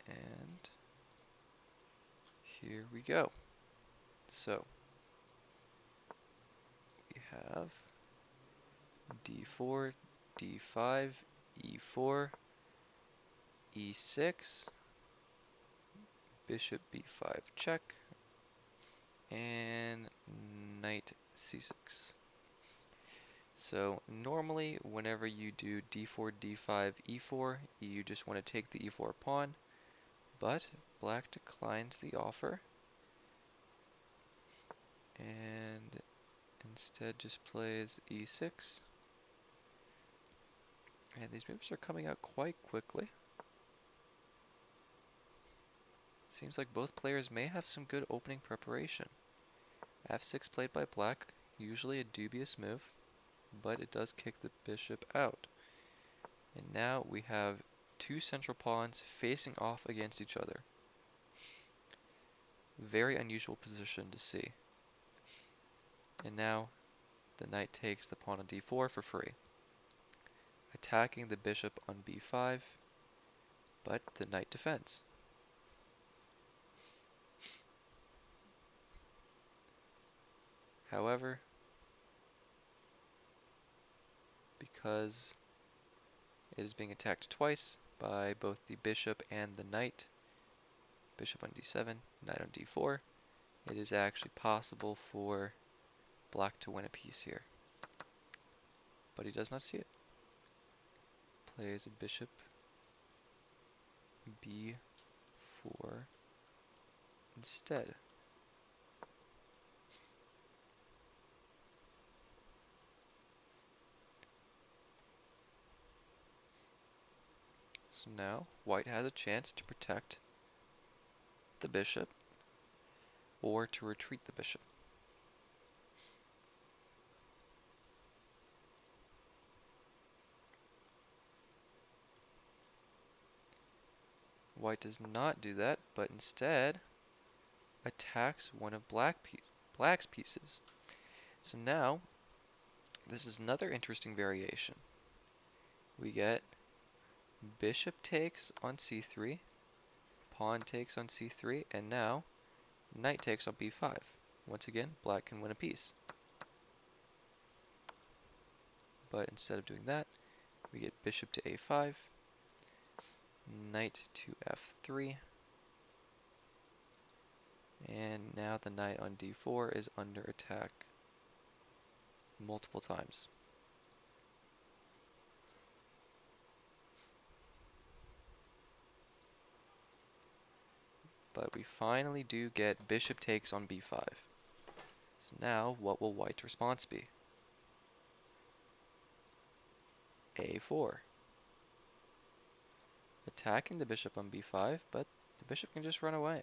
And here we go. So we have d4, d5, e4, e6, bishop b5 check, and knight c6. So normally whenever you do d4, d5, e4, you just want to take the e4 pawn, but black declines the offer and instead just plays e6. And these moves are coming out quite quickly. Seems like both players may have some good opening preparation. f6 played by black, usually a dubious move, but it does kick the bishop out. And now we have two central pawns facing off against each other. Very unusual position to see. And now the knight takes the pawn on d4 for free, attacking the bishop on b5, but the knight defends. However, because it is being attacked twice by both the bishop and the knight, bishop on d7, knight on d4, it is actually possible for black to win a piece here. But he does not see it. Plays a bishop b4 instead. So now white has a chance to protect the bishop or to retreat the bishop. White does not do that, but instead attacks one of black's pieces. So now, this is another interesting variation. We get bishop takes on c3, pawn takes on c3, and now knight takes on b5. Once again, black can win a piece. But instead of doing that, we get bishop to a5, knight to f3, and now the knight on d4 is under attack multiple times. But we finally do get bishop takes on b5. So now, what will white's response be? a4. Attacking the bishop on b5, but the bishop can just run away.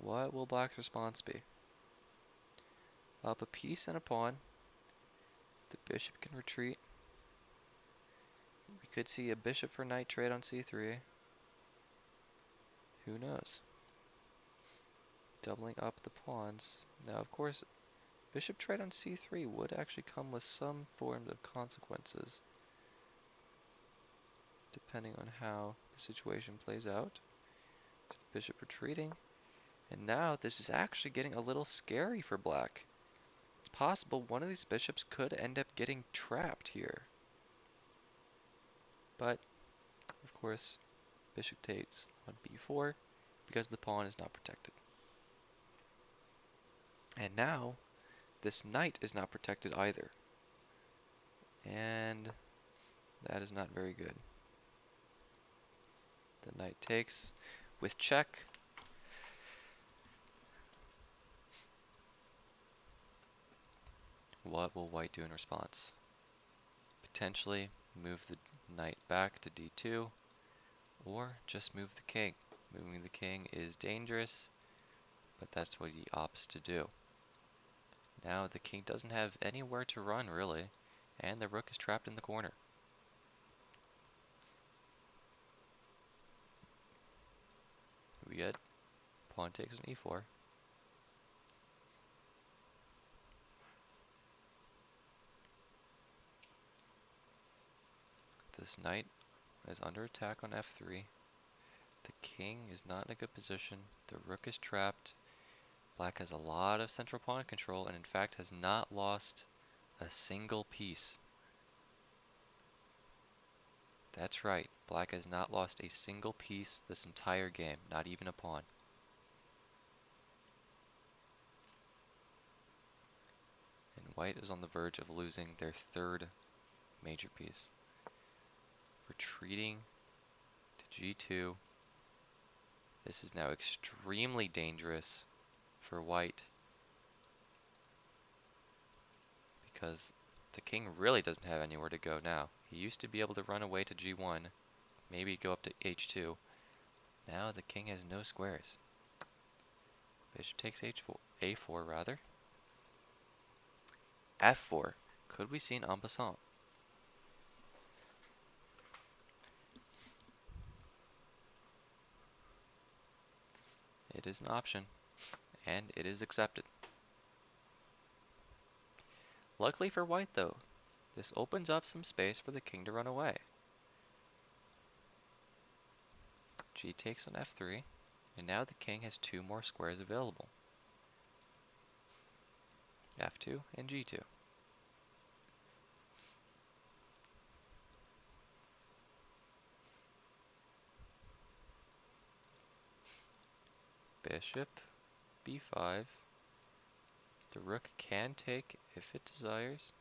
What will black's response be? Up a piece and a pawn. The bishop can retreat. We could see a bishop for knight trade on c3. Who knows? Doubling up the pawns. Now, of course, bishop trade on c3 would actually come with some form of consequences, depending on how the situation plays out. Bishop retreating. And now this is actually getting a little scary for black. It's possible one of these bishops could end up getting trapped here. But, of course, bishop takes on b4 because the pawn is not protected. And now, this knight is not protected either. And that is not very good. The knight takes with check. What will white do in response? Potentially move the knight back to d2, or just move the king. Moving the king is dangerous, but that's what he opts to do. Now the king doesn't have anywhere to run really, and the rook is trapped in the corner. we get pawn takes on e4. This knight is under attack on f3. The king is not in a good position. The rook is trapped. Black has a lot of central pawn control and in fact has not lost a single piece. That's right, Black has not lost a single piece this entire game, not even a pawn. And White is on the verge of losing their third major piece. Retreating to g2. This is now extremely dangerous for White because the king really doesn't have anywhere to go now. He used to be able to run away to g1, maybe go up to h2. Now the king has no squares. Bishop takes h4, a4 rather. f4. Could we see an en passant? It is an option, and it is accepted. Luckily for White though, this opens up some space for the king to run away. G takes on f3, and now the king has two more squares available. f2 and g2. Bishop b5. The rook can take if it desires.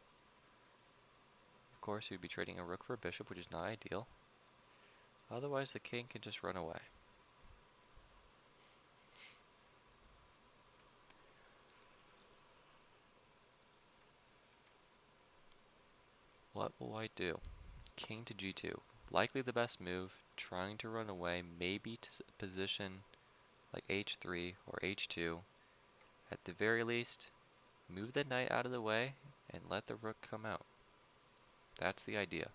Of course, we'd be trading a rook for a bishop, which is not ideal. Otherwise, the king can just run away. What will White do? King to g2. Likely the best move. Trying to run away, maybe to position like h3 or h2. At the very least, move the knight out of the way and let the rook come out. That's the idea.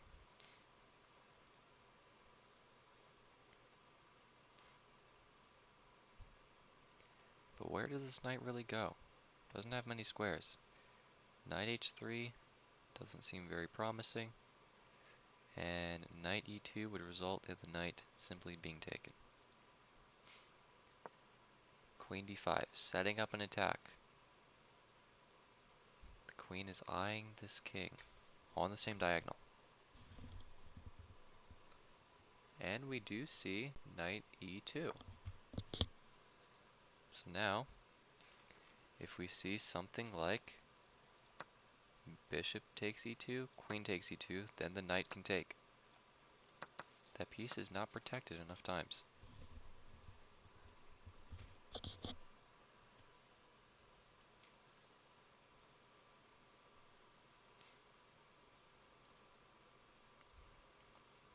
But where does this knight really go? Doesn't have many squares. Knight h3 doesn't seem very promising. And knight e2 would result in the knight simply being taken. Queen d5, setting up an attack. The queen is eyeing this king on the same diagonal. And we do see knight e2. So now, if we see something like bishop takes e2, queen takes e2, then the knight can take. That piece is not protected enough times.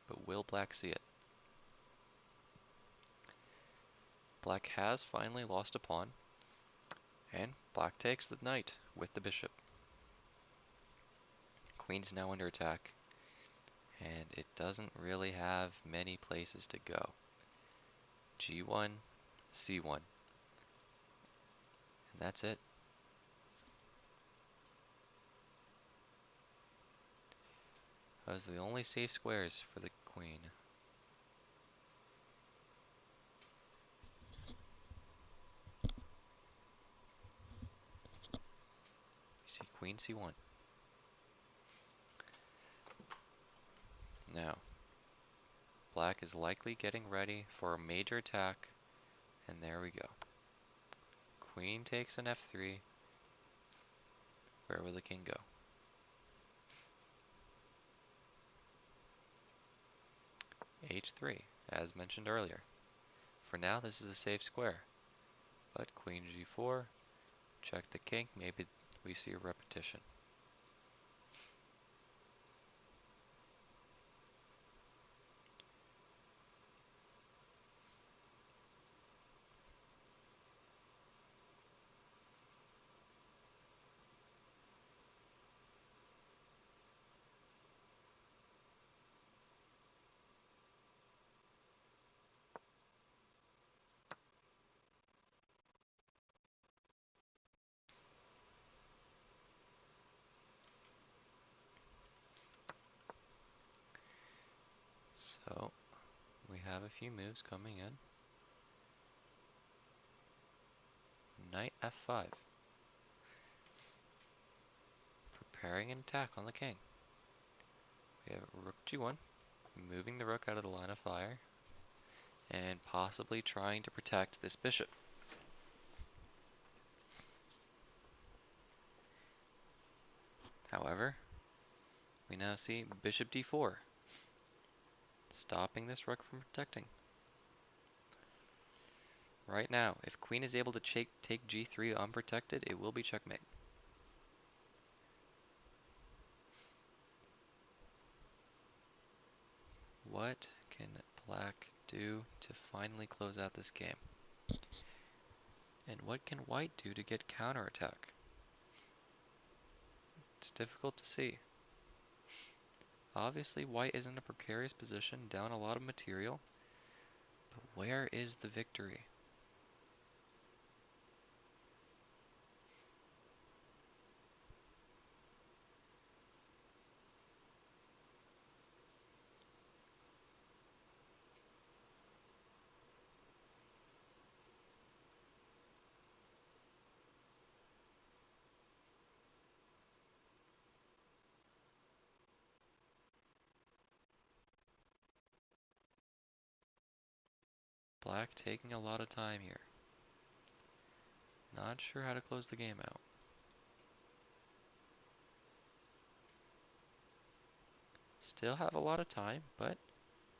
But will Black see it? Black has finally lost a pawn, and Black takes the knight with the bishop. Queen is now under attack, and it doesn't really have many places to go. G1, C1, and that's it. Those are the only safe squares for the queen. You see queen C1. Now, Black is likely getting ready for a major attack, and there we go. Queen takes on F3. Where will the king go? H3, as mentioned earlier. For now, this is a safe square. But Queen G4, check the king, maybe we see a repetition. Oh, we have a few moves coming in. Knight f5. Preparing an attack on the king. We have rook g1, moving the rook out of the line of fire, and possibly trying to protect this bishop. However, we now see bishop d4, stopping this rook from protecting. Right now, if queen is able to take g3 unprotected, it will be checkmate. What can black do to finally close out this game? And what can white do to get counterattack? It's difficult to see. Obviously, white is in a precarious position, down a lot of material. But where is the victory? Black taking a lot of time here. Not sure how to close the game out. Still have a lot of time, but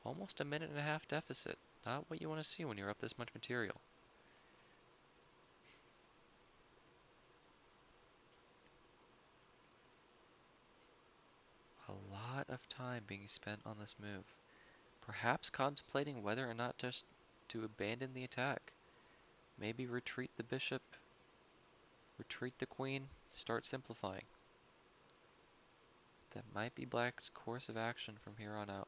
almost a minute and a half deficit. Not what you want to see when you're up this much material. A lot of time being spent on this move. Perhaps contemplating whether or not just to abandon the attack. Maybe retreat the bishop, retreat the queen, start simplifying. That might be black's course of action from here on out.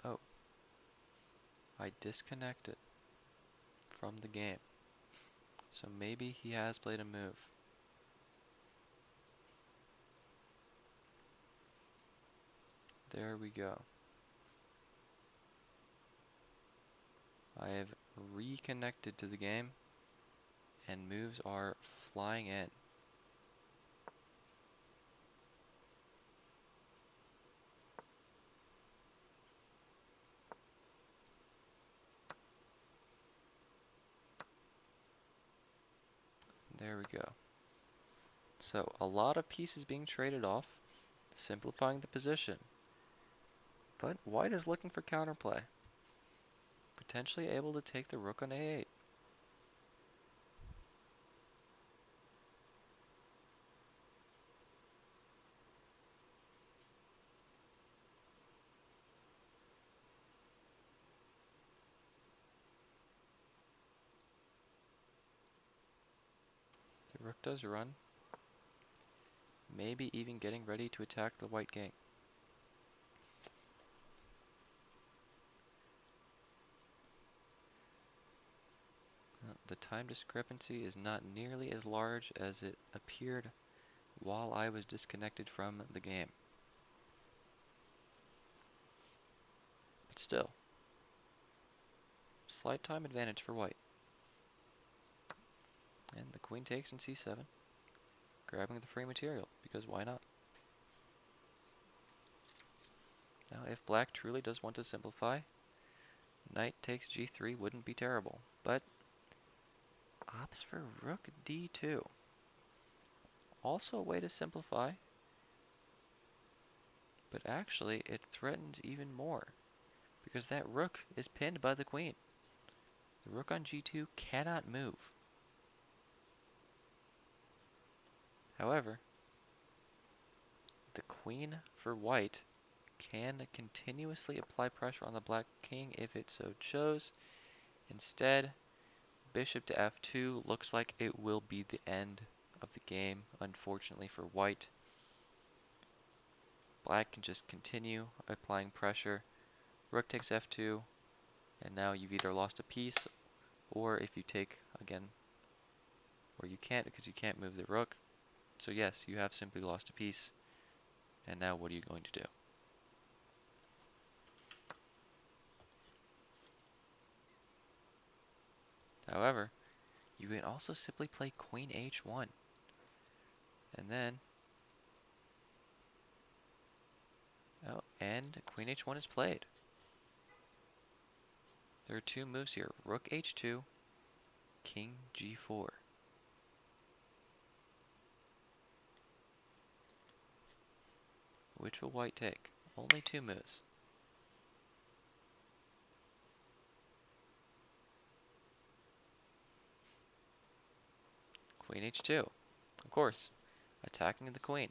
Oh, I disconnected from the game. So maybe he has played a move. There we go. I have reconnected to the game, and moves are flying in. There we go. So a lot of pieces being traded off, simplifying the position. But white is looking for counterplay. Potentially able to take the rook on a8. The rook does run. Maybe even getting ready to attack the white king. The time discrepancy is not nearly as large as it appeared while I was disconnected from the game. But still, slight time advantage for white. And the queen takes in c7, grabbing the free material, because why not? Now if black truly does want to simplify, knight takes g3 wouldn't be terrible, but opts for rook d2. Also a way to simplify, but actually it threatens even more, because that rook is pinned by the queen. The rook on g2 cannot move. However, the queen for white can continuously apply pressure on the black king if it so chose. Instead, bishop to f2 looks like it will be the end of the game, unfortunately for white. Black can just continue applying pressure. Rook takes f2, and now you've either lost a piece Or if you take, again, or you can't because you can't move the rook. So yes, you have simply lost a piece. And now what are you going to do? However, you can also simply play Queen H1. And then, oh, and Queen H1 is played. There are two moves here, Rook H2, King G4. Which will white take? Only two moves. Queen H2. Of course, attacking the queen.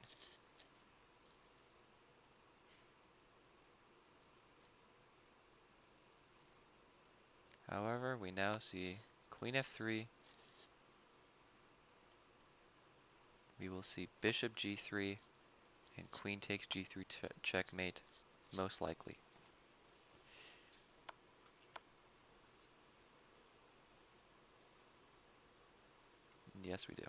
However, we now see Queen F3. We will see Bishop G3 and Queen takes G3 checkmate, most likely. Yes, we do.